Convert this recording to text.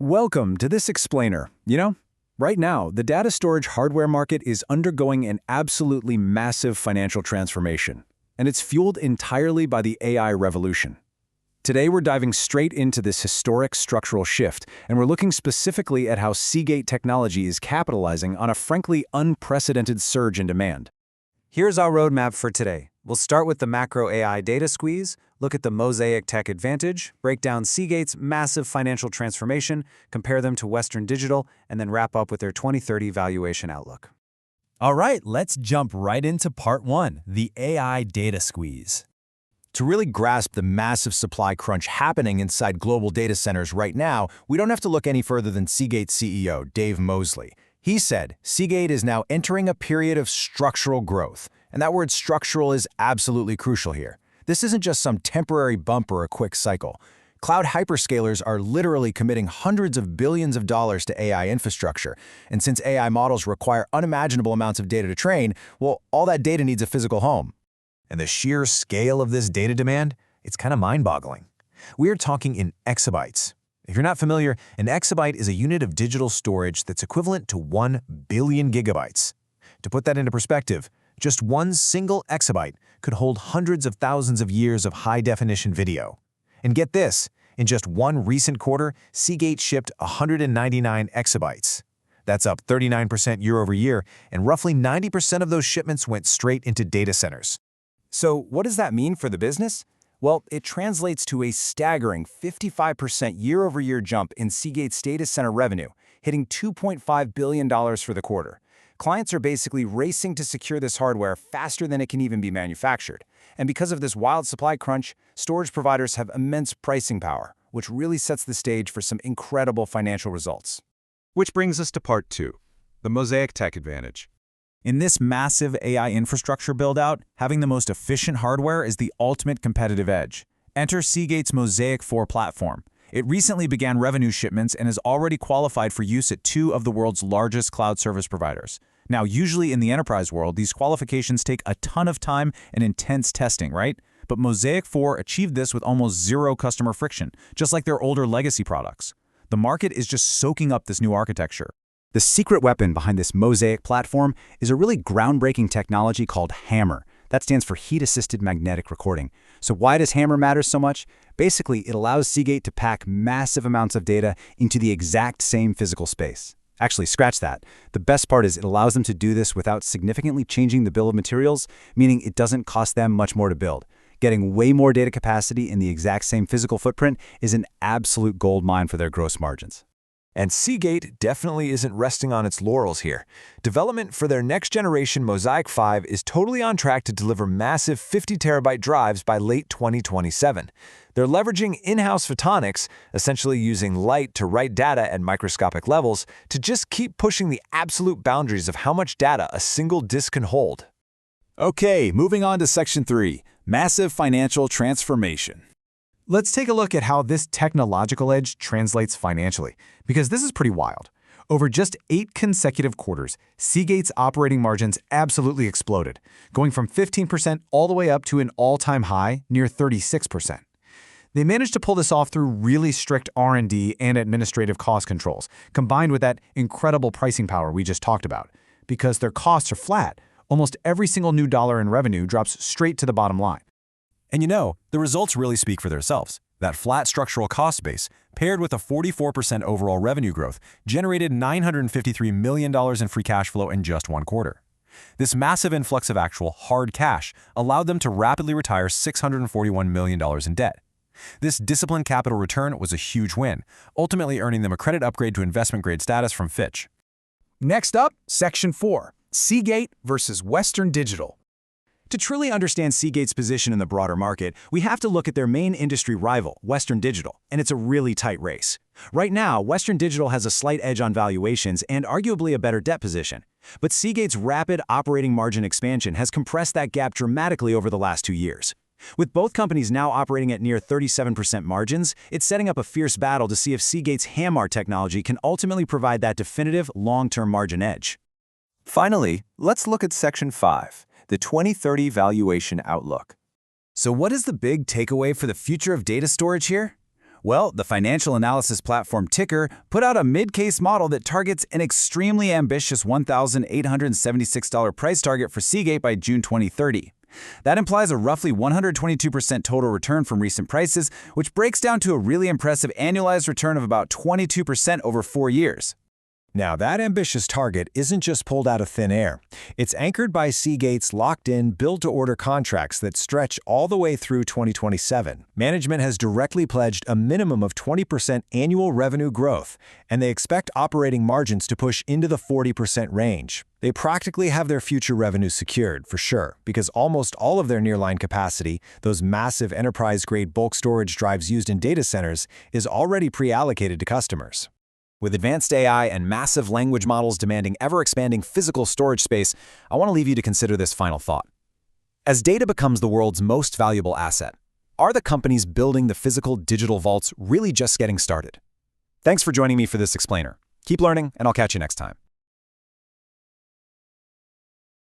Welcome to this explainer. Right now, the data storage hardware market is undergoing an absolutely massive financial transformation, and it's fueled entirely by the AI revolution. Today, we're diving straight into this historic structural shift, and we're looking specifically at how Seagate Technology is capitalizing on a frankly unprecedented surge in demand. Here's our roadmap for today. We'll start with the macro AI data squeeze, look at the Mozaic tech advantage, break down Seagate's massive financial transformation, compare them to Western Digital, and then wrap up with their 2030 valuation outlook. All right, let's jump right into part one, the AI data squeeze. To really grasp the massive supply crunch happening inside global data centers right now, we don't have to look any further than Seagate CEO Dave Mosley. He said, Seagate is now entering a period of structural growth. And that word structural is absolutely crucial here. This isn't just some temporary bump or a quick cycle. Cloud hyperscalers are literally committing hundreds of billions of dollars to AI infrastructure. And since AI models require unimaginable amounts of data to train, well, all that data needs a physical home. And the sheer scale of this data demand, it's kind of mind-boggling. We are talking in exabytes. If you're not familiar, an exabyte is a unit of digital storage that's equivalent to 1 billion gigabytes. To put that into perspective, just one single exabyte could hold hundreds of thousands of years of high-definition video. And get this, in just one recent quarter, Seagate shipped 199 exabytes. That's up 39% year over year, and roughly 90% of those shipments went straight into data centers. So what does that mean for the business? Well, it translates to a staggering 55% year-over-year jump in Seagate's data center revenue, hitting $2.5 billion for the quarter. Clients are basically racing to secure this hardware faster than it can even be manufactured. And because of this wild supply crunch, storage providers have immense pricing power, which really sets the stage for some incredible financial results. Which brings us to part two, the Mozaic tech advantage. In this massive AI infrastructure build-out, having the most efficient hardware is the ultimate competitive edge. Enter Seagate's Mozaic 4 platform. It recently began revenue shipments and is already qualified for use at two of the world's largest cloud service providers. Now, usually in the enterprise world, these qualifications take a ton of time and intense testing, right? But Mozaic 4 achieved this with almost zero customer friction, just like their older legacy products. The market is just soaking up this new architecture. The secret weapon behind this Mozaic platform is a really groundbreaking technology called HAMR. That stands for heat-assisted magnetic recording. So why does HAMR matter so much? Basically, it allows Seagate to pack massive amounts of data into the exact same physical space. Actually, scratch that. The best part is it allows them to do this without significantly changing the bill of materials, meaning it doesn't cost them much more to build. Getting way more data capacity in the exact same physical footprint is an absolute gold mine for their gross margins. And Seagate definitely isn't resting on its laurels here. Development for their next-generation Mozaic 5 is totally on track to deliver massive 50-terabyte drives by late 2027. They're leveraging in-house photonics, essentially using light to write data at microscopic levels, to just keep pushing the absolute boundaries of how much data a single disk can hold. Okay, moving on to section 3, massive financial transformation. Let's take a look at how this technological edge translates financially, because this is pretty wild. Over just 8 consecutive quarters, Seagate's operating margins absolutely exploded, going from 15% all the way up to an all-time high near 36%. They managed to pull this off through really strict R&D and administrative cost controls, combined with that incredible pricing power we just talked about. Because their costs are flat, almost every single new dollar in revenue drops straight to the bottom line. And the results really speak for themselves. That flat structural cost base, paired with a 44% overall revenue growth, generated $953 million in free cash flow in just one quarter. This massive influx of actual hard cash allowed them to rapidly retire $641 million in debt. This disciplined capital return was a huge win, ultimately earning them a credit upgrade to investment-grade status from Fitch. Next up, Section 4, Seagate versus Western Digital. To truly understand Seagate's position in the broader market, we have to look at their main industry rival, Western Digital, and it's a really tight race. Right now, Western Digital has a slight edge on valuations and arguably a better debt position. But Seagate's rapid operating margin expansion has compressed that gap dramatically over the last 2 years. With both companies now operating at near 37% margins, it's setting up a fierce battle to see if Seagate's HAMR technology can ultimately provide that definitive long-term margin edge. Finally, let's look at Section 5, the 2030 valuation outlook. So what is the big takeaway for the future of data storage here? Well, the financial analysis platform Ticker put out a mid-case model that targets an extremely ambitious $1,876 price target for Seagate by June 2030. That implies a roughly 122% total return from recent prices, which breaks down to a really impressive annualized return of about 22% over 4 years. Now, that ambitious target isn't just pulled out of thin air. It's anchored by Seagate's locked-in, build-to-order contracts that stretch all the way through 2027. Management has directly pledged a minimum of 20% annual revenue growth, and they expect operating margins to push into the 40% range. They practically have their future revenue secured, for sure, because almost all of their nearline capacity, those massive enterprise-grade bulk storage drives used in data centers, is already pre-allocated to customers. With advanced AI and massive language models demanding ever-expanding physical storage space, I want to leave you to consider this final thought. As data becomes the world's most valuable asset, are the companies building the physical digital vaults really just getting started? Thanks for joining me for this explainer. Keep learning, and I'll catch you next time.